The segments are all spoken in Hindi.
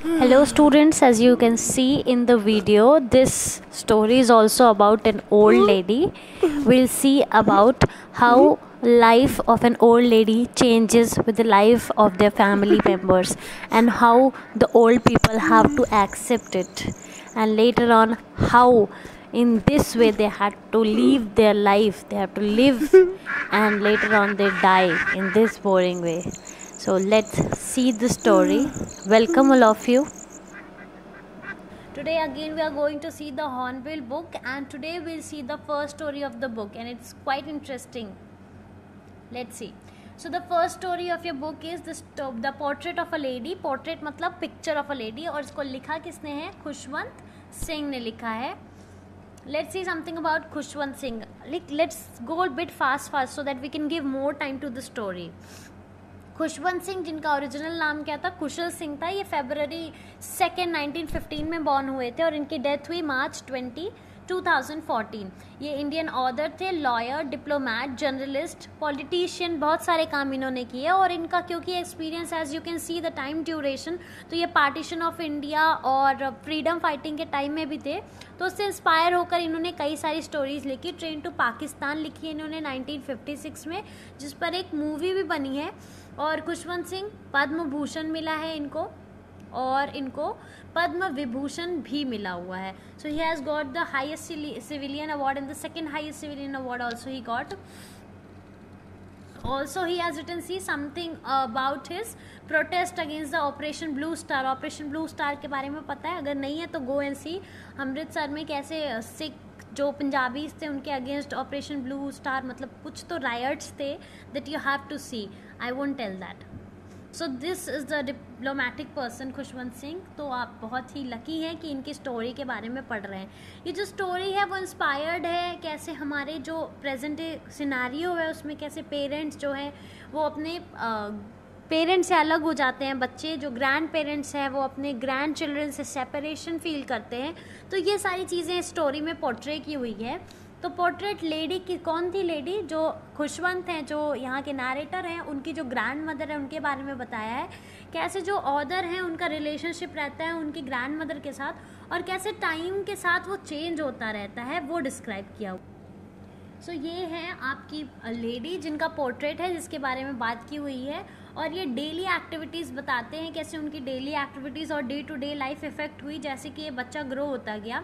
Hello students, as you can see in the video, this story is also about an old lady. We'll see about how life of an old lady changes with the life of their family members and how the old people have to accept it, and later on how in this way they had to live their life, they have to live, and later on they die in this boring way. So let's see the story. Welcome all of you. Today again we are going to see the Hornbill book, and today we'll see the first story of the book, and it's quite interesting. Let's see. So the first story of your book is the portrait of a lady. Portrait मतलब picture of a lady, और इसको लिखा किसने है? खुशवंत सिंह ने लिखा है. Let's see something about Khushwant Singh. Let's go a bit fast so that we can give more time to the story. Khushwant Singh, जिनका ओरिजिनल नाम क्या था? कुशल सिंह था. ये February 2, 1915 में बॉर्न हुए थे और इनकी डेथ हुई March 20, 2014. ये इंडियन ऑथर थे, लॉयर, डिप्लोमैट, जर्नलिस्ट, पॉलिटिशियन, बहुत सारे काम इन्होंने किए. और इनका क्योंकि experience, as you can see the time duration, तो ये पार्टीशन ऑफ इंडिया और फ्रीडम फाइटिंग के टाइम में भी थे, तो उससे इंस्पायर होकर इन्होंने कई सारी स्टोरीज लिखी. ट्रेन टू पाकिस्तान लिखी है इन्होंने 1956 में, जिस पर एक मूवी भी बनी है. और खुशवंत सिंह पद्म भूषण मिला है इनको, और इनको पद्म विभूषण भी मिला हुआ है. So he has got the highest civilian award and the second highest civilian award also he got. Also he has written something about his protest against the Operation Blue Star. Operation Blue Star के बारे में पता है? अगर नहीं है तो go and see. अमृतसर में कैसे सिख जो पंजाबीज थे उनके अगेंस्ट ऑपरेशन ब्लू स्टार, मतलब कुछ तो रायट्स थे, that you have to see. I won't tell that. So this is the diplomatic person Khushwant Singh. तो आप बहुत ही लकी हैं कि इनकी स्टोरी के बारे में पढ़ रहे हैं. ये जो स्टोरी है वो इंस्पायर्ड है कैसे हमारे जो प्रेजेंट सिनारियो है उसमें कैसे पेरेंट्स जो हैं वो अपने पेरेंट्स से अलग हो जाते हैं. बच्चे जो ग्रैंड पेरेंट्स हैं वो अपने ग्रैंड चिल्ड्रन से सेपरेशन फील करते हैं. तो ये सारी चीज़ें स्टोरी में पोर्ट्रे की हुई है. तो पोर्ट्रेट लेडी की कौन थी? लेडी जो खुशवंत हैं, जो यहाँ के नरेटर हैं, उनकी जो ग्रैंड मदर है उनके बारे में बताया है. कैसे जो ऑथर हैं उनका रिलेशनशिप रहता है उनकी ग्रैंड मदर के साथ, और कैसे टाइम के साथ वो चेंज होता रहता है, वो डिस्क्राइब किया हुआ. सो ये है आपकी लेडी जिनका पोर्ट्रेट है, जिसके बारे में बात की हुई है. और ये डेली एक्टिविटीज़ बताते हैं कैसे उनकी डेली एक्टिविटीज़ और day to day life effect हुई जैसे कि ये बच्चा ग्रो होता गया.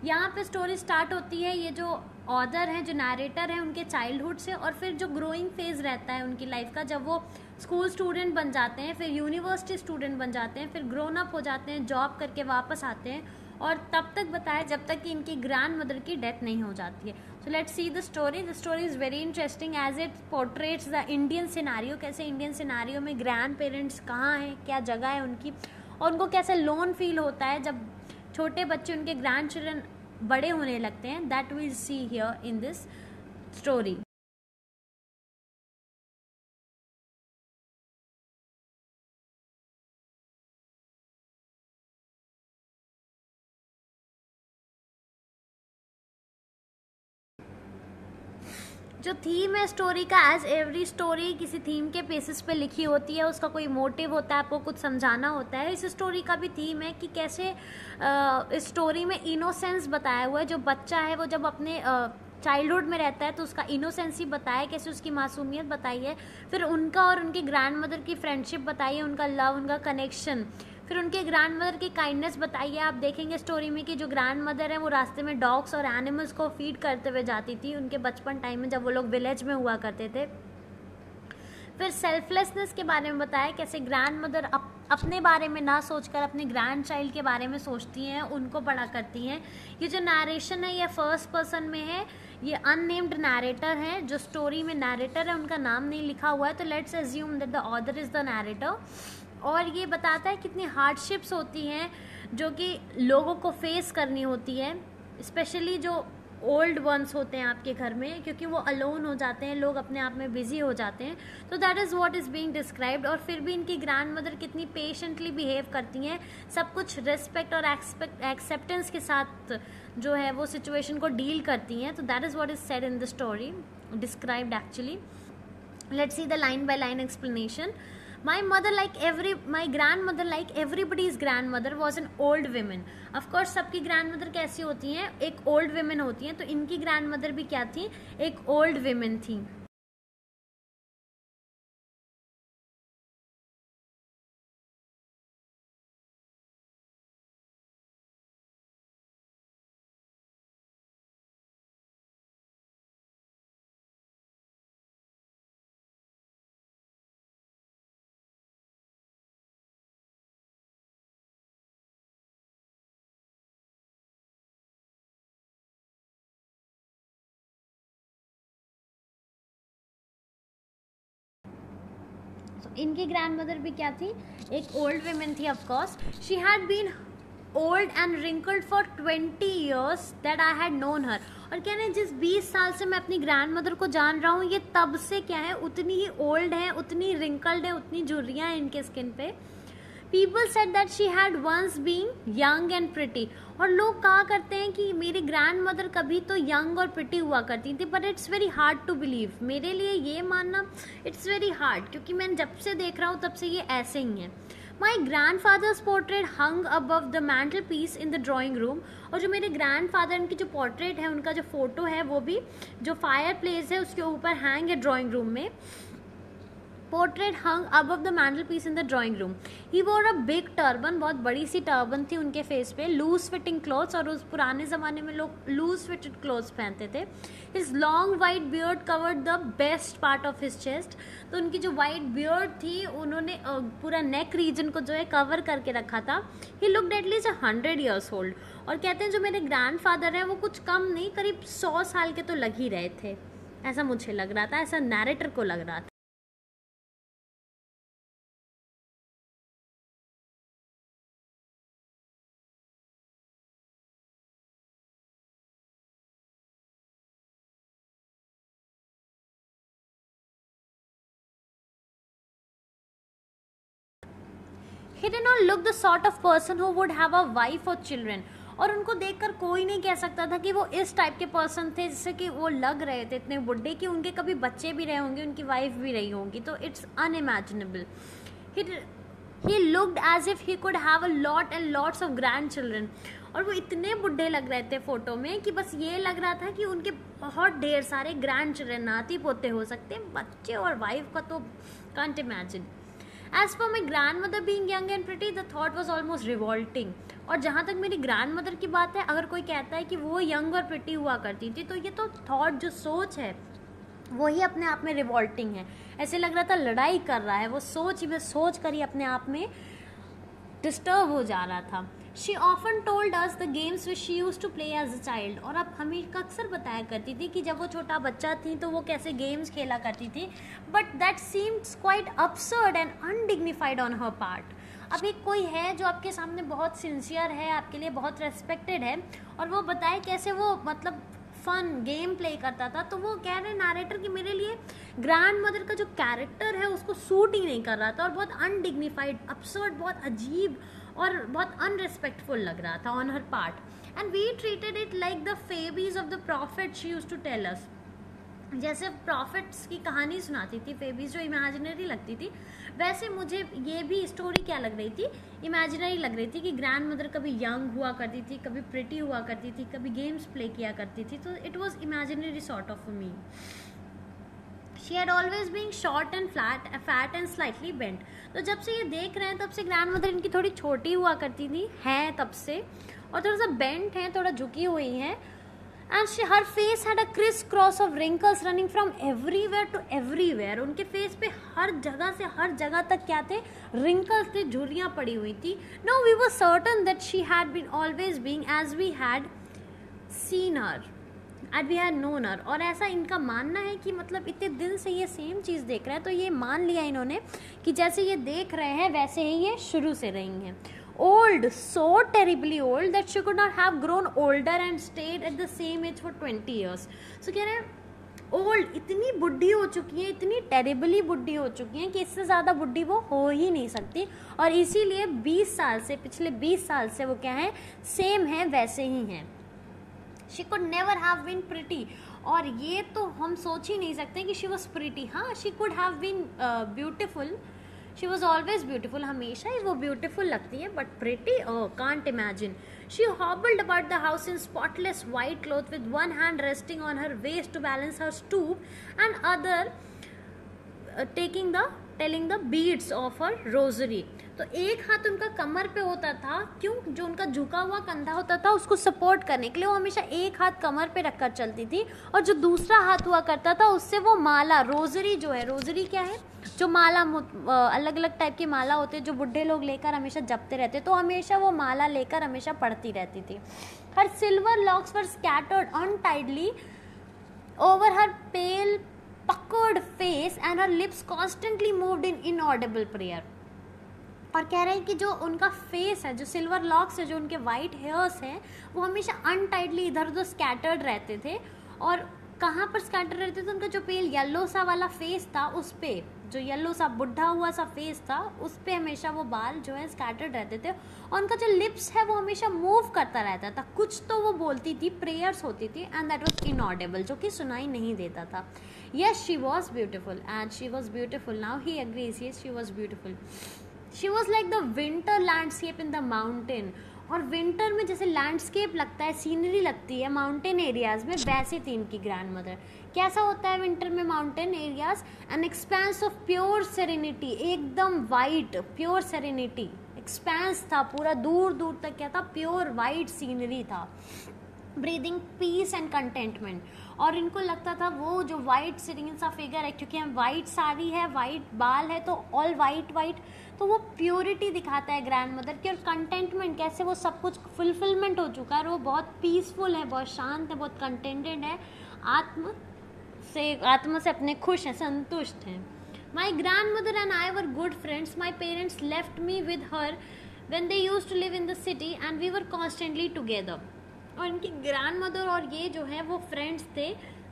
यहाँ पे स्टोरी स्टार्ट होती है ये जो ऑथर हैं, जो नरेटर हैं, उनके चाइल्डहुड से, और फिर जो ग्रोइंग फेज़ रहता है उनकी लाइफ का, जब वो स्कूल स्टूडेंट बन जाते हैं, फिर यूनिवर्सिटी स्टूडेंट बन जाते हैं, फिर ग्रोन अप हो जाते हैं, जॉब करके वापस आते हैं, और तब तक बताया जब तक कि इनकी ग्रैंड मदर की डेथ नहीं हो जाती है. So let's see the story. The story is very interesting as it portraits the Indian scenario. कैसे इंडियन सिनारियो में ग्रैंड पेरेंट्स कहाँ हैं, क्या जगह है उनकी, और उनको कैसे लोन फील होता है जब छोटे बच्चे उनके ग्रैंड चिल्ड्रन बड़े होने लगते हैं. That will see here in this story. जो थीम है स्टोरी का, एज एवरी स्टोरी किसी थीम के बेसिस पे लिखी होती है, उसका कोई मोटिव होता है, आपको कुछ समझाना होता है. इस स्टोरी का भी थीम है कि कैसे इस स्टोरी में इनोसेंस बताया हुआ है. जो बच्चा है वो जब अपने चाइल्डहुड में रहता है तो उसका इनोसेंसी बताया है, कैसे उसकी मासूमियत बताई है. फिर उनका और उनकी ग्रैंड मदर की फ्रेंडशिप बताई है, उनका लव, उनका कनेक्शन. फिर उनके ग्रैंड मदर की काइंडनेस बताइए. आप देखेंगे स्टोरी में कि जो ग्रैंड मदर है वो रास्ते में डॉग्स और एनिमल्स को फीड करते हुए जाती थी उनके बचपन टाइम में, जब वो लोग विलेज में हुआ करते थे. फिर सेल्फलेसनेस के बारे में बताया, कैसे ग्रैंड मदर अपने बारे में ना सोचकर अपने ग्रैंड चाइल्ड के बारे में सोचती हैं, उनको बड़ा करती हैं. ये जो नरेशन है ये फर्स्ट पर्सन में है. ये अननेम्ड नरेटर हैं. जो स्टोरी में नरेटर है उनका नाम नहीं लिखा हुआ है, तो let's assume that the author is the narrator. और ये बताता है कितनी हार्डशिप्स होती हैं जो कि लोगों को फेस करनी होती है, स्पेशली जो ओल्ड वंस होते हैं आपके घर में, क्योंकि वो अलोन हो जाते हैं, लोग अपने आप में बिजी हो जाते हैं. तो that is what is being described. और फिर भी इनकी ग्रैंड मदर कितनी पेशेंटली बिहेव करती हैं, सब कुछ रिस्पेक्ट और एक्सेप्टेंस के साथ जो है वो सिचुएशन को डील करती हैं. तो that is what is said in the story, described actually. Let's see the line by line explanation. my grandmother, like everybody's grandmother, was an old woman. Of course सबकी grandmother कैसी होती हैं, एक old women होती हैं, तो इनकी grandmother भी क्या थी, एक old women थी. इनकी ग्रैंडमदर भी क्या थी, एक ओल्ड वेमेन थी. Of course she had been old and wrinkled for 20 years that I had known her. और क्या है, जिस 20 साल से मैं अपनी ग्रैंडमदर को जान रहा हूँ, ये तब से क्या है, उतनी ही ओल्ड है, उतनी रिंकल्ड है, उतनी झुर्रियाँ हैं इनके स्किन पे. People said that she had once been young and pretty. और लोग कहा करते हैं कि मेरी ग्रैंड मदर कभी तो यंग और प्रिटी हुआ करती थी, but it's very hard to believe. मेरे लिए ये मानना इट्स वेरी हार्ड, क्योंकि मैं जब से देख रहा हूँ तब से ये ऐसे ही हैं. My grandfather's portrait hung above the mental piece in the drawing room. और जो मेरे ग्रैंड फादर, उनकी जो पोर्ट्रेट है, उनका जो फोटो है, वो भी जो फायर प्लेस है उसके ऊपर हैंग है ड्राइंग रूम में. Portrait hung above the mental piece in the drawing room. He wore a big turban, बहुत बड़ी सी टर्बन थी उनके फेस पे. लूज फिटिंग क्लोथ्स, और उस पुराने ज़माने में लोग लूज फिटेड क्लोथ्स पहनते थे. His long white beard covered the best part of his chest. तो उनकी जो वाइट बियर्ड थी, उन्होंने पूरा नेक रीजन को जो है कवर करके रखा था. He looked at least 100 years old. और कहते हैं जो मेरे ग्रैंड फादर हैं वो कुछ कम नहीं, करीब 100 साल के तो लग ही रहे थे, ऐसा मुझे लग रहा था, ऐसा नैरेटर को लग रहा था. He did not look the sort of person who would have a wife or children. और उनको देखकर कोई नहीं कह सकता था कि वो इस टाइप के पर्सन थे, जिससे कि वो लग रहे थे इतने बुढ़े कि उनके कभी बच्चे भी रहे होंगे, उनकी वाइफ भी रही होंगी. तो it's unimaginable. He looked as if he could have a lot and lots of grandchildren. और वो इतने बुढ़े लग रहे थे फोटो में कि बस ये लग रहा था कि उनके बहुत ढेर सारे ग्रैंड चिल्ड्रन, नाती पोते हो सकते हैं. बच्चे और वाइफ का तो can't imagine. As for my grandmother being young and pretty, the thought was almost revolting. और जहाँ तक मेरी ग्रैंडमदर की बात है, अगर कोई कहता है कि वो यंग और प्रिटी हुआ करती थी, तो ये तो थॉट, जो सोच है, वही अपने आप में रिवॉल्टिंग है. ऐसे लग रहा था लड़ाई कर रहा है, वो सोच कर ही अपने आप में डिस्टर्ब हो जा रहा था. She often told us the games which she use to play as a child. और अब हमें अक्सर बताया करती थी कि जब वो छोटा बच्चा थी तो वो कैसे गेम्स खेला करती थी. But that seems quite absurd and undignified on her part. अब एक कोई है जो आपके सामने बहुत सिंसियर है, आपके लिए बहुत रेस्पेक्टेड है, और वो बताए कैसे वो मतलब फन गेम प्ले करता था, तो वो कह रहे नैरेटर कि मेरे लिए ग्रैंड मदर का जो कैरेक्टर है उसको सूट ही नहीं कर रहा था, और बहुत अनडिग्निफाइड, absurd, बहुत अजीब और बहुत अनरिस्पेक्टफुल लग रहा था on her part. And we treated it like the fables of the prophet she used to tell us. जैसे प्रॉफिट्स की कहानी सुनाती थी, फेबीज जो इमेजिनरी लगती थी, वैसे मुझे ये भी स्टोरी क्या लग रही थी, इमेजिनरी लग रही थी कि ग्रैंड मदर कभी यंग हुआ करती थी, कभी प्रिटी हुआ करती थी, कभी गेम्स प्ले किया करती थी. तो it was imaginary sort of me. She had always being short and fat and slightly bent. तो जब से ये देख रहे हैं तब से ग्रैंड मदर इनकी थोड़ी छोटी हुआ करती थी, हैं तब से, और थोड़ा सा बेंट है, थोड़ा झुकी हुई हैं. And her face had a criss-cross of wrinkles running from everywhere to everywhere. उनके फेस पे हर जगह से हर जगह तक क्या थे, wrinkles थे, झुर्रियाँ पड़ी हुई थी. No, we were certain that she had been always being as we had seen her, and we had known her. और ऐसा इनका मानना है कि मतलब इतने दिन से ये सेम चीज़ देख रहे हैं, तो ये मान लिया इन्होंने कि जैसे ये देख रहे हैं वैसे ही ये शुरू से रही हैं. Old, so terribly old that she could not have grown older and stayed at the same age for 20 years. So कह रहे हैं ओल्ड, इतनी बुढ़ी हो चुकी हैं, इतनी टेरिबली बुढ़ी हो चुकी हैं कि इससे ज़्यादा बुढ़ी वो हो ही नहीं सकती. और इसीलिए 20 साल से, पिछले 20 साल से वो क्या है, सेम है, वैसे ही हैं. She could never have been pretty. और ये तो हम सोच ही नहीं सकते कि she was pretty. हाँ, she could have been beautiful. She was always beautiful, हमेशा ही वो ब्यूटिफुल लगती है, but pretty can't imagine. She hobbled about the house in spotless white cloth with one hand resting on her waist to balance her stoop and other telling the beads of her rosary. तो एक हाथ उनका कमर पे होता था, क्यों, जो उनका झुका हुआ कंधा होता था उसको सपोर्ट करने के लिए, वो हमेशा एक हाथ कमर पे रखकर चलती थी, और जो दूसरा हाथ हुआ करता था उससे वो माला, रोजरी जो है, रोजरी क्या है, जो माला, अलग अलग टाइप की माला होती है जो बुढ़े लोग लेकर हमेशा जपते रहते, तो हमेशा वो माला लेकर हमेशा पढ़ती रहती थी. Her silver locks were scattered untidily over her pale puckered face and her lips constantly moved in inaudible prayer. और कह रहे हैं कि जो उनका फेस है, जो सिल्वर लॉक्स है, जो उनके वाइट हेयर्स हैं, वो हमेशा अनटाइडली इधर उधर स्कैटर्ड रहते थे. और कहाँ पर स्कैटर रहते थे, उनका जो पेल येलो सा वाला फेस था, उस पे जो येलो सा बुढ़ा हुआ सा फेस था, उस पे हमेशा वो बाल जो है स्कैटर्ड रहते थे. और उनका जो लिप्स है वो हमेशा मूव करता रहता था, कुछ तो वो बोलती थी, प्रेयर्स होती थी, एंड दैट वाज इनऑडिबल, जो कि सुनाई नहीं देता था. Yes, she was beautiful, and she was beautiful. Now he agrees, yes, she was beautiful. She was like the winter landscape in the mountain. और विंटर में जैसे लैंडस्केप लगता है, सीनरी लगती है माउंटेन एरियाज में, वैसे थी इनकी ग्रैंड मदर. कैसा होता है विंटर में mountain areas? An expanse of pure serenity, एकदम वाइट प्योर सेरेनिटी, एक्सपेंस था पूरा, दूर दूर तक क्या था, प्योर वाइट सीनरी था. Breathing peace and contentment. और इनको लगता था वो जो वाइट सीरीन सा फिगर है, क्योंकि हम वाइट साड़ी है, वाइट बाल है, तो ऑल वाइट वाइट, तो वो प्योरिटी दिखाता है ग्रैंड मदर की. और कंटेंटमेंट, कैसे वो सब कुछ फुलफिलमेंट हो चुका है, और वो बहुत पीसफुल है, बहुत शांत है, बहुत कंटेंटेड है, आत्मा से अपने खुश हैं, संतुष्ट हैं. My grand mother and I were good friends. My parents left me with her when they used to live in the city and we were constantly together. और इनकी ग्रैंड मदर और ये जो है वो फ्रेंड्स थे.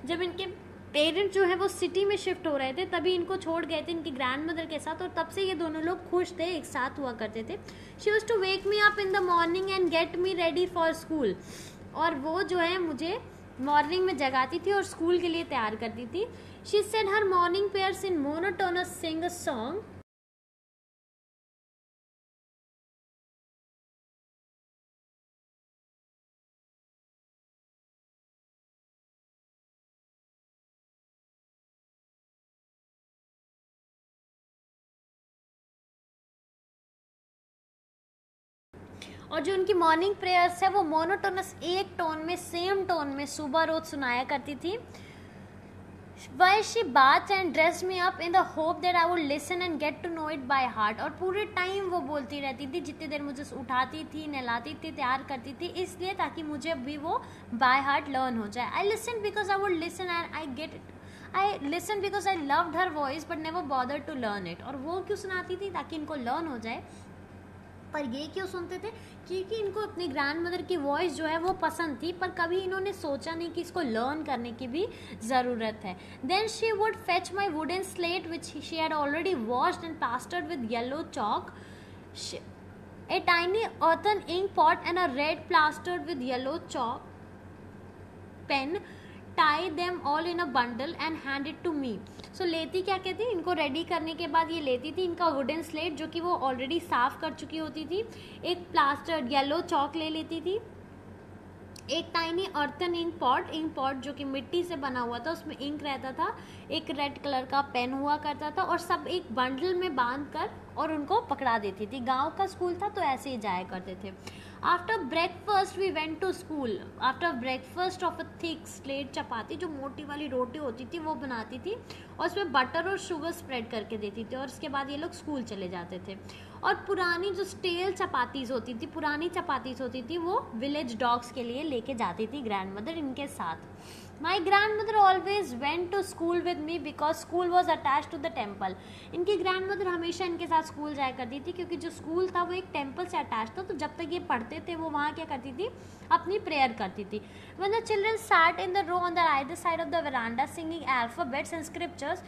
जब इनके पेरेंट्स जो है वो सिटी में शिफ्ट हो रहे थे, तभी इनको छोड़ गए थे इनकी ग्रैंड मदर के साथ, और तब से ये दोनों लोग खुश थे, एक साथ हुआ करते थे. She used to wake me up in the morning and get me ready for school. और वो जो है मुझे मॉर्निंग में जगाती थी और स्कूल के लिए तैयार करती थी. She said her morning prayers in monotonous sing a song. और जो उनकी मॉर्निंग प्रेयर्स है वो मोनोटोनस, एक टोन में, सेम टोन में सुबह रोज सुनाया करती थी. While she bathed and dressed me up in the hope that I would listen and get to know it by heart. और पूरे टाइम वो बोलती रहती थी, जितनी देर मुझे उठाती थी, नहलाती थी, तैयार करती थी, इसलिए ताकि मुझे भी वो बाय हार्ट लर्न हो जाए. I listened because I would listen and I get it. I listened because I loved her voice but never bothered to learn it. और वो क्यों सुनाती थी? ताकि इनको लर्न हो जाए. पर ये क्यों सुनते थे? क्योंकि इनको अपनी ग्रैंड मदर की वॉइस जो है वो पसंद थी, पर कभी इन्होंने सोचा नहीं कि इसको लर्न करने की भी ज़रूरत है. Then she would fetch my wooden slate which she had already washed and plastered with yellow chalk, a tiny earthen ink pot and a red plastered with yellow chalk pen, tie them all in a bundle and hand it to me. So लेती क्या कहती, इनको रेडी करने के बाद ये लेती थी इनका वुडन स्लेट, जो कि वो ऑलरेडी साफ कर चुकी होती थी, एक प्लास्टर्ड येलो चॉक ले लेती थी, एक टाइनी अर्थन इंक पॉट जो कि मिट्टी से बना हुआ था, उसमें इंक रहता था, एक रेड कलर का पेन हुआ करता था, और सब एक बंडल में बांध कर और उनको पकड़ा देती थी. गांव का स्कूल था तो ऐसे ही जाया करते थे. After breakfast we went to school. After breakfast of a thick स्लेट चपाती, जो मोटी वाली रोटी होती थी वो बनाती थी, और उसमें बटर और शुगर स्प्रेड करके देती थी, और उसके बाद ये लोग स्कूल चले जाते थे. और पुरानी जो स्टेल चपातीज होती थी, पुरानी चपातीज होती थी, वो विलेज डॉग्स के लिए लेके जाती थी ग्रैंड मदर इनके साथ. My grandmother always went to school with me because school was attach to the temple. इनकी ग्रैंड मदर हमेशा इनके साथ स्कूल जाया करती थी, क्योंकि जो स्कूल था वो एक टेम्पल से अटैच था, तो जब तक ये पढ़ते थे वो वहाँ क्या करती थी, अपनी प्रेयर करती थी. When the children sat in the row on the either side of the veranda singing alphabets and scriptures,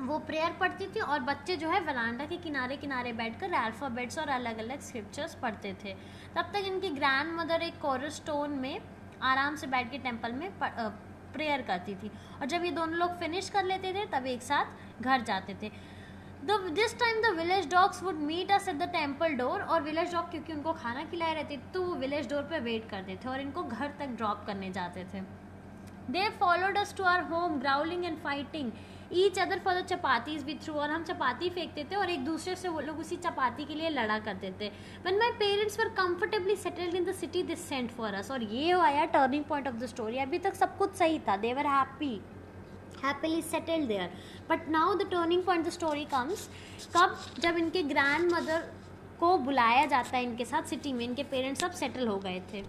वो प्रेयर पढ़ती थी और बच्चे जो है वरांडा के किनारे किनारे बैठकर अल्फ़ाबेट्स और अलग अलग स्क्रिप्चर्स पढ़ते थे. तब तक इनकी ग्रैंड मदर एक कोरस टोन में आराम से बैठ के टेम्पल में प्रेयर करती थी, और जब ये दोनों लोग फिनिश कर लेते थे तब एक साथ घर जाते थे. This time the village dogs would meet us at the temple door, और village dog क्योंकि उनको खाना खिलाए रहते तो वो village door पे वेट करते थे और इनको घर तक ड्रॉप करने जाते थे. They followed us to our home, growling and fighting each other for the chapatis we threw. और हम चपाती फेंकते थे और एक दूसरे से वो लोग उसी चपाती के लिए लड़ा करते थे. When my parents were comfortably settled in the city, they sent for us. और ये आया turning point of the story. अभी तक सब कुछ सही था, they were happily settled there, but now the turning point the story comes. कब? जब इनके ग्रैंड मदर को बुलाया जाता है इनके साथ सिटी में. इनके पेरेंट्स सब सेटल हो गए थे.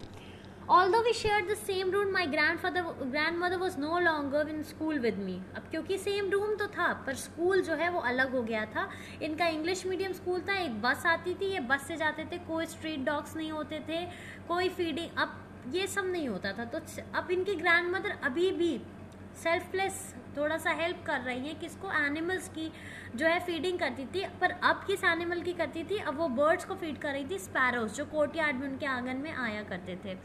Although we shared the same room, my grandmother was no longer in school with me. अब क्योंकि सेम रूम तो था पर स्कूल जो है वो अलग हो गया था. इनका इंग्लिश मीडियम स्कूल था. एक बस आती थी, ये बस से जाते थे. कोई स्ट्रीट डॉग्स नहीं होते थे, कोई फीडिंग, अब ये सब नहीं होता था. तो अब इनकी ग्रैंडमदर अभी भी सेल्फलेस थोड़ा सा हेल्प कर रही है किसको, एनिमल्स की जो है फीडिंग करती थी. पर अब किस एनिमल की करती थी? अब वो बर्ड्स को फीड कर रही थी, स्पैरोज जो कोर्टयार्ड में उनके आंगन में आया करते थे.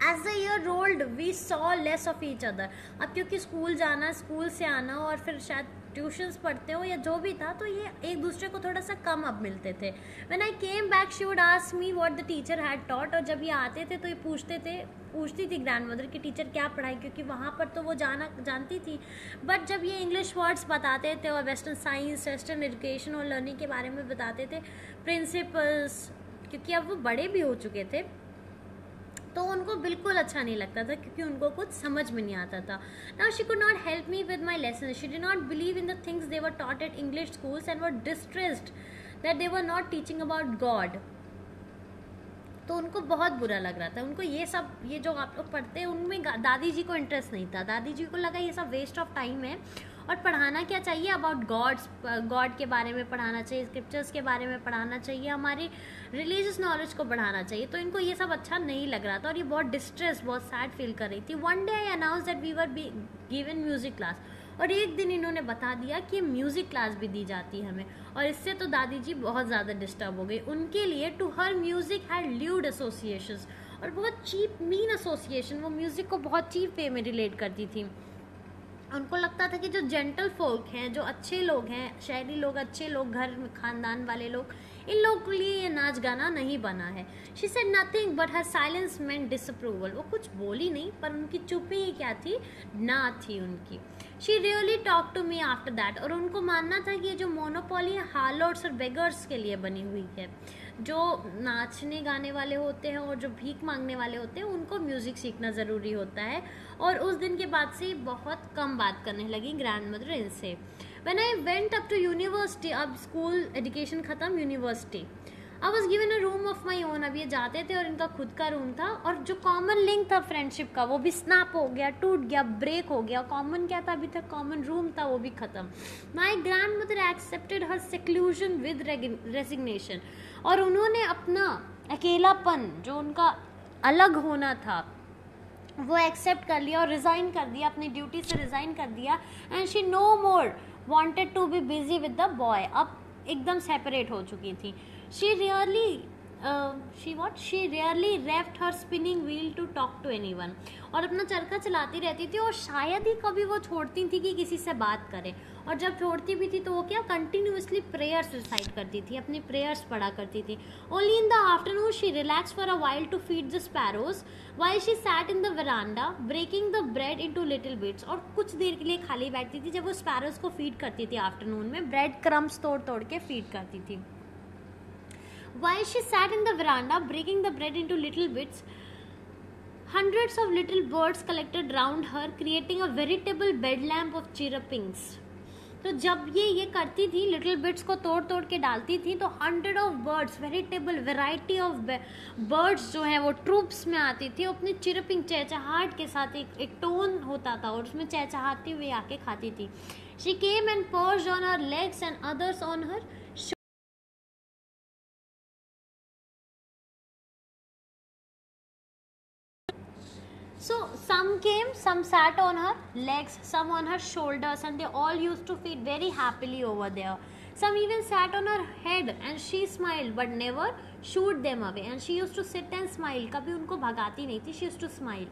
As the year rolled, we saw less of each other. अब क्योंकि स्कूल जाना, स्कूल से आना और फिर शायद ट्यूशन्स पढ़ते हो या जो भी था, तो ये एक दूसरे को थोड़ा सा कम अब मिलते थे. When I came back, she would ask me what the teacher had taught. और जब ये आते थे तो ये पूछती थी ग्रैंडमदर की टीचर क्या पढ़ाई, क्योंकि वहाँ पर तो वो जानती थी. बट जब ये इंग्लिश वर्ड्स बताते थे और वेस्टर्न साइंस, वेस्टर्न एजुकेशन और लर्निंग के बारे में बताते थे, प्रिंसिपल्स, क्योंकि अब वो बड़े भी हो चुके थे, तो उनको बिल्कुल अच्छा नहीं लगता था क्योंकि उनको कुछ समझ में नहीं आता था. Now she could not help me with my lessons. She did not believe in the things they were taught at English schools and were distressed that they were not teaching about God. तो उनको बहुत बुरा लग रहा था. उनको ये जो आप लोग पढ़ते हैं उनमें दादी जी को इंटरेस्ट नहीं था. दादी जी को लगा ये सब वेस्ट ऑफ टाइम है और पढ़ाना क्या चाहिए, अबाउट गॉड के बारे में पढ़ाना चाहिए, स्क्रिप्चर्स के बारे में पढ़ाना चाहिए, हमारी रिलीजियस नॉलेज को बढ़ाना चाहिए. तो इनको ये सब अच्छा नहीं लग रहा था और ये बहुत डिस्ट्रेस, बहुत सैड फील कर रही थी. One day I announce that we were given music class. और एक दिन इन्होंने बता दिया कि म्यूज़िक क्लास भी दी जाती है हमें. और इससे तो दादी जी बहुत ज़्यादा डिस्टर्ब हो गई. उनके लिए to her music had lewd associations, और बहुत चीप मीन एसोसिएशन. वो म्यूज़िक को बहुत चीप वे में रिलेट करती थी. उनको लगता था कि जो जेंटल फोल्क हैं, जो अच्छे लोग हैं, शहरी लोग, अच्छे लोग, घर में खानदान वाले लोग, इन लोगों के लिए ये नाच गाना नहीं बना है. She said nothing but her silence meant disapproval. वो कुछ बोली नहीं पर उनकी चुप्पी ही क्या थी, ना थी उनकी. She really talk to me after that. और उनको मानना था कि ये जो मोनोपोली है हार्लोट्स और बेगर्स के लिए बनी हुई है. जो नाचने गाने वाले होते हैं और जो भीख मांगने वाले होते हैं उनको म्यूज़िक सीखना ज़रूरी होता है. और उस दिन के बाद से बहुत कम बात करने लगी ग्रैंडमदर इनसे. When I went up to university, अब स्कूल एजुकेशन ख़त्म, university, I was given a room of my own. अब ये जाते थे और इनका खुद का रूम था. और जो कॉमन लिंक था फ्रेंडशिप का वो भी स्नैप हो गया, टूट गया, ब्रेक हो गया. कॉमन क्या था अभी तक, कॉमन रूम था, वो भी ख़त्म. My grand mother accepted her seclusion with resignation. और उन्होंने अपना अकेलापन, जो उनका अलग होना था, वो एक्सेप्ट कर लिया और रिज़ाइन कर दिया, अपनी ड्यूटी से रिज़ाइन कर दिया. And she no more wanted to be busy with the boy. अब एकदम सेपरेट हो चुकी थी. She rarely left her spinning wheel to talk to anyone. और अपना चरखा चलाती रहती थी और शायद ही कभी वो छोड़ती थी कि किसी से बात करे. और जब छोड़ती भी थी तो वो क्या कंटिन्यूसली प्रेयर्स रिसाइट करती थी, अपनी प्रेयर्स पढ़ा करती थी. Only in the afternoon she relaxed for a while to feed the sparrows while she sat in the veranda breaking the bread into little bits. और कुछ देर के लिए खाली बैठती थी जब वो स्पैरोज को फीड करती थी. आफ्टरनून में ब्रेड क्रम्स तोड़ तोड़ के फीड करती थी. While she sat in the veranda breaking the bread into little bits, hundreds of little birds collected round her, creating a veritable bedlam of chirrupings. तो जब ये करती थी, लिटिल बिट्स को तोड़ तोड़ के डालती थी, तो 100 of birds, veritable variety of birds जो हैं वो ट्रूप्स में आती थी. अपनी चिरपिंग, चहचहाट के साथ एक टोन होता था और उसमें चहचहाती हुई आके खाती थी. She came and perched on her legs and others on her. So some came, some sat on her legs, some on her shoulders, and they all used to feed very happily over there. Some even sat on her head and she smiled but never shooed them away. And she used to sit and smile. कभी उनको भगाती नहीं थी. She used to smile.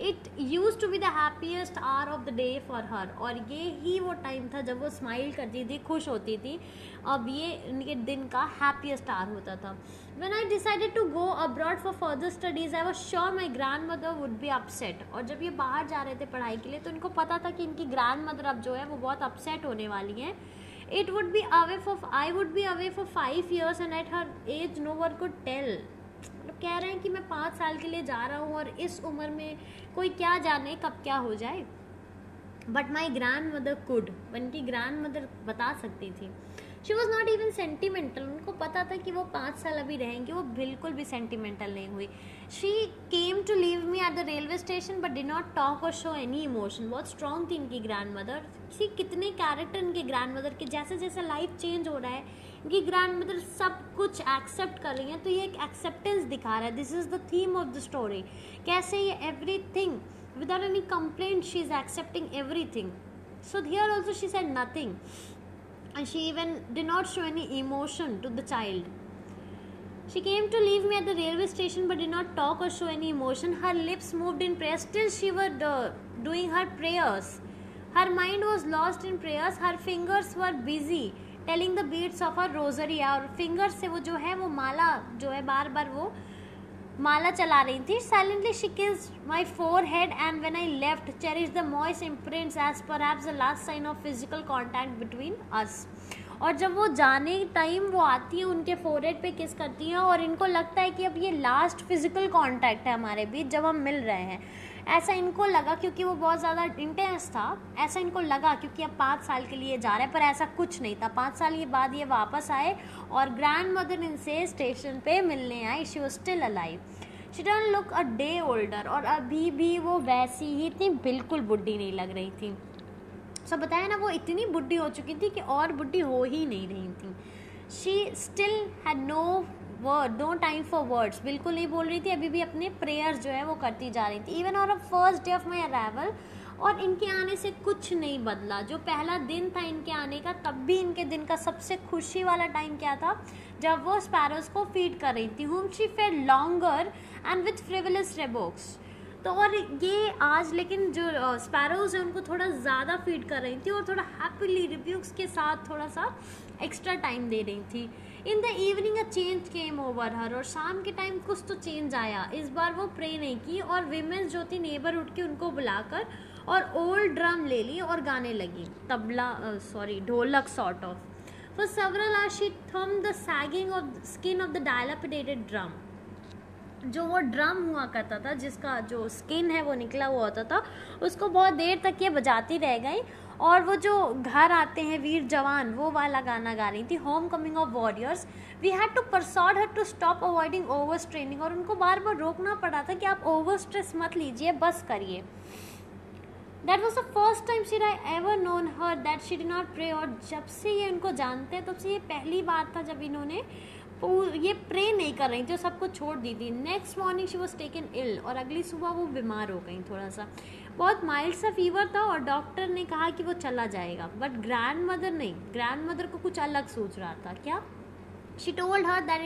It use to be the happiest hour of the day for her, और ये ही वो टाइम था जब वो स्माइल करती थी, खुश होती थी. अब ये उनके दिन का हैप्पीएस्ट आवर होता था. When I decided to go abroad for further studies, I was sure my grandmother would be upset. और जब ये बाहर जा रहे थे पढ़ाई के लिए तो इनको पता था कि इनकी grandmother अब जो है वो बहुत upset होने वाली हैं. I would be away for 5 years and at her age no one could tell. मतलब कह रहे हैं कि मैं 5 साल के लिए जा रहा हूँ और इस उम्र में कोई क्या जाने कब क्या हो जाए. But my grand mother could, उनकी ग्रैंड मदर बता सकती थी. She was not even sentimental, उनको पता था कि वो 5 साल अभी रहेंगे, वो बिल्कुल भी सेंटिमेंटल नहीं हुई. She came to leave me at the railway station but did not talk और शो एनी इमोशन. बहुत स्ट्रॉन्ग थी इनकी ग्रैंड मदर. सी कितने कैरेक्टर इनके ग्रैंड मदर के, जैसे जैसे लाइफ चेंज हो रहा है इनकी ग्रैंड मदर सब कुछ एक्सेप्ट कर रही हैं. तो ये एक एक्सेप्टेंस दिखा रहा है. This is the theme of the story. कैसे ये everything without any complaint she is accepting everything. So here also she said nothing and she even did not show any emotion to the child. She came to leave me at the railway station but did not talk or show any emotion. Her lips moved in prayer, still she was doing her prayers. Her mind was lost in prayers. Her fingers were busy telling the beads of her rosary. और fingers से वो जो है वो माला जो है बार बार वो माला चला रही थी. Silently she kissed my forehead and when I left cherished the moist imprints as perhaps the last sign of physical contact between us. और जब वो जाने टाइम वो आती है उनके फोरहेड पे किस करती हैं और इनको लगता है कि अब ये लास्ट फिजिकल कांटेक्ट है हमारे बीच जब हम मिल रहे हैं. ऐसा इनको लगा क्योंकि वो बहुत ज़्यादा इंटेंस था. ऐसा इनको लगा क्योंकि अब 5 साल के लिए जा रहे हैं, पर ऐसा कुछ नहीं था. 5 साल के बाद ये वापस आए और ग्रैंड मदर इनसे स्टेशन पे मिलने आई. She was still alive. She don't look a day older, और अभी भी वो वैसी ही थी, बिल्कुल बुढ़ी नहीं लग रही थी. सो बताया ना, वो इतनी बुढ़ी हो चुकी थी कि और बुढ़ी हो ही नहीं रही थी. She still had no time for words, बिल्कुल नहीं बोल रही थी. अभी भी अपने प्रेयर्स जो है वो करती जा रही थी. Even on first day of my arrival, और इनके आने से कुछ नहीं बदला. जो पहला दिन था इनके आने का, तब भी इनके दिन का सबसे खुशी वाला टाइम क्या था, जब वो स्पैरोज को फीड कर रही थी. whom she fed longer and with frivolous remarks. तो और ये आज लेकिन जो स्पैरोज है उनको थोड़ा ज़्यादा फीड कर रही थी और थोड़ा हैप्पीली रिव्यूज के साथ थोड़ा सा एक्स्ट्रा टाइम दे रही थी. In the evening a change came over हर, और शाम के टाइम कुछ तो चेंज आया. इस बार वो प्रे नहीं की और विमेंस जो थी नेबरहुड के उनको बुलाकर और ओल्ड ड्रम ले ली और गाने लगी. ढोलक sort of. For several hours she thumbed the sagging of skin of the dilapidated drum. जो वो ड्रम हुआ करता था जिसका जो स्किन है वो निकला हुआ होता था, उसको बहुत देर तक ये बजाती रह गई. और वो जो घर आते हैं वीर जवान, वो वाला गाना गा रही थी, home coming of warriors. We had to persuade her to stop avoiding over straining, और उनको बार बार रोकना पड़ा था कि आप ओवर स्ट्रेस मत लीजिए, बस करिए. That was the first time she had ever known her that she did not pray. और जब से ये उनको जानते हैं तब से ये पहली बार था जब इन्होंने ये प्रे नहीं कर रही थी, सब कुछ छोड़ दी थी. Next morning she was taken ill, और अगली सुबह वो बीमार हो गई. थोड़ा सा बहुत माइल्ड सा फीवर था और डॉक्टर ने कहा कि वो चला जाएगा. बट ग्रैंड मदर नहीं, ग्रैंड मदर को कुछ अलग सोच रहा था. क्या? She told her that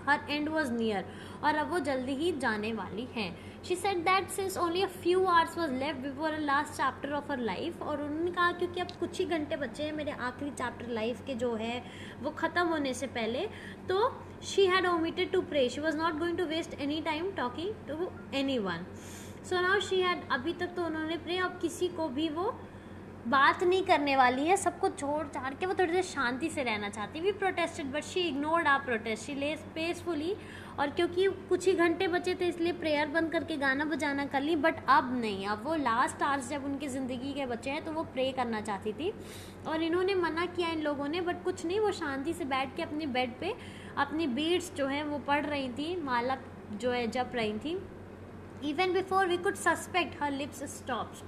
her end was near, और अब वो जल्दी ही जाने वाली हैं. She said that since only a few hours was left before the last chapter of her life, और उन्होंने कहा क्योंकि अब कुछ ही घंटे बचे हैं मेरे आखिरी चैप्टर लाइफ के जो है वो ख़त्म होने से पहले, तो she had omitted to pray. She was not going to waste any time talking to anyone. So now she had, अभी तक तो उन्होंने प्रे, अब किसी को भी वो बात नहीं करने वाली है. सबको छोड़ छाड़ के वो थोड़ी देर शांति से रहना चाहती. We protested but she ignored our protest. She lay peacefully, और क्योंकि कुछ ही घंटे बचे थे इसलिए प्रेयर बंद करके गाना बजाना कर ली. बट अब नहीं, अब वो लास्ट आवर्स जब उनकी ज़िंदगी के बचे हैं तो वो प्रे करना चाहती थी. और इन्होंने मना किया इन लोगों ने, बट कुछ नहीं, वो शांति से बैठ के अपने बेड पे अपनी बीड्स जो है वो पढ़ रही थी, माला जो है जप रही थी. Even before we could suspect her lips stopped,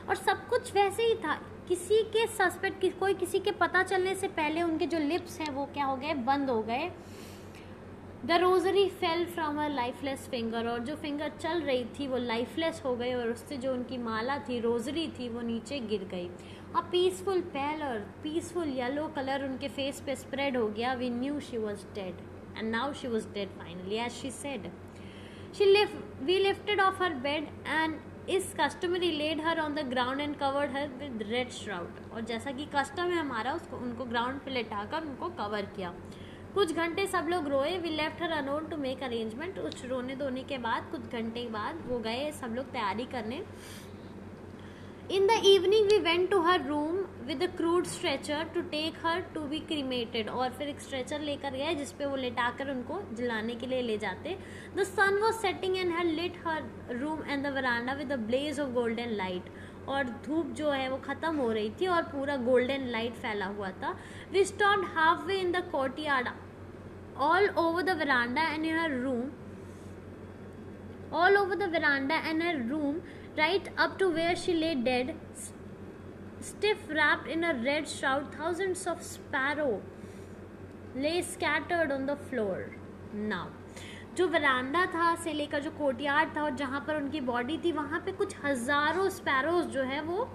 और सब कुछ वैसे ही था. किसी के सस्पेक्ट, कोई किसी के पता चलने से पहले उनके जो लिप्स हैं वो क्या हो गए, बंद हो गए. The rosary fell from her lifeless finger, और जो फिंगर चल रही थी वो लाइफलेस हो गई और उससे जो उनकी माला थी, रोजरी थी, वो नीचे गिर गई. A peaceful pallor, peaceful yellow colour उनके फेस पे स्प्रेड हो गया. We knew she was dead, and now she was dead finally, as she said. We lifted off her bed and is customary laid her on the ground and covered her with red shroud, और जैसा कि कस्टम है हमारा, उसको उनको ग्राउंड पे लेटाकर उनको कवर किया। कुछ घंटे सब लोग रोए। We left her alone to make arrangement, उस रोने धोने के बाद कुछ घंटे बाद वो गए सब लोग तैयारी करने। In the evening we went to her room with a crude stretcher to take her to be cremated, और फिर एक स्ट्रेचर लेकर गए जिसपे वो लेटाकर उनको जलाने के लिए ले जाते। The sun was setting and had lit her room and the veranda with a blaze of golden light, और धूप जो है वो ख़त्म हो रही थी और पूरा गोल्डन लाइट फैला हुआ था। We stopped halfway in the courtyard, all over the veranda and in her room, all over the veranda and her room, right up to where she lay dead, stiff wrapped in a red shroud. Thousands of sparrows lay scattered on the floor. Now, जो वरांडा था से लेकर जो कोर्टयार्ड था और जहाँ पर उनकी बॉडी थी, वहाँ पे कुछ हज़ारों स्पैरोज जो है वो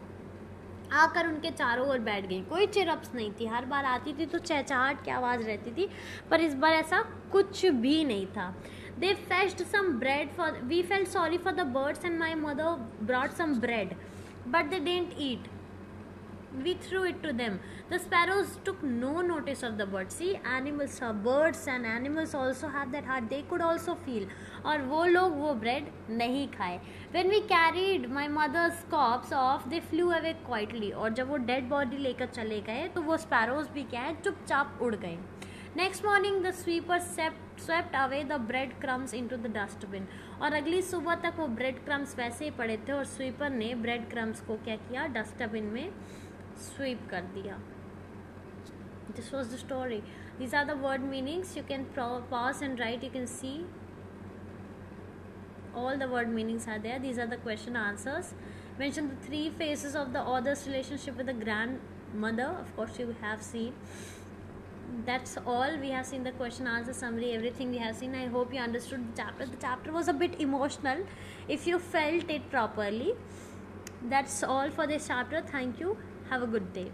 आकर उनके चारों ओर बैठ गई। कोई चिरप्स नहीं थी, हर बार आती थी तो चहचहाट की आवाज़ रहती थी, पर इस बार ऐसा कुछ भी नहीं था। They fetched some bread for. We felt sorry for the birds and my mother brought some bread, but they didn't eat. We threw it to them. The sparrows took no notice of the birds. See, animals, birds and animals also have that heart. They could also feel. और वो लोग वो bread नहीं खाए. When we carried my mother's corpse off, they flew away quietly. और जब वो dead body लेकर चले गए तो वो sparrows भी क्या है चुपचाप उड़ गए। Next morning the sweeper swept away the bread crumbs into the dustbin, और अगली सुबह तक वो bread crumbs वैसे ही पड़े थे और स्वीपर ने bread crumbs को क्या किया, डस्टबिन में स्वीप कर दिया। This was the story. These are the word meanings. You can pause and write. You can see all the word meanings are there. These are the question answers. Mention the 3 phases of the author's relationship with the grandmother. Of course you have seen. That's all. We have seen the question answer summary, everything we have seen. I hope you understood the chapter. The chapter was a bit emotional if you felt it properly. That's all for this chapter. Thank you. Have a good day.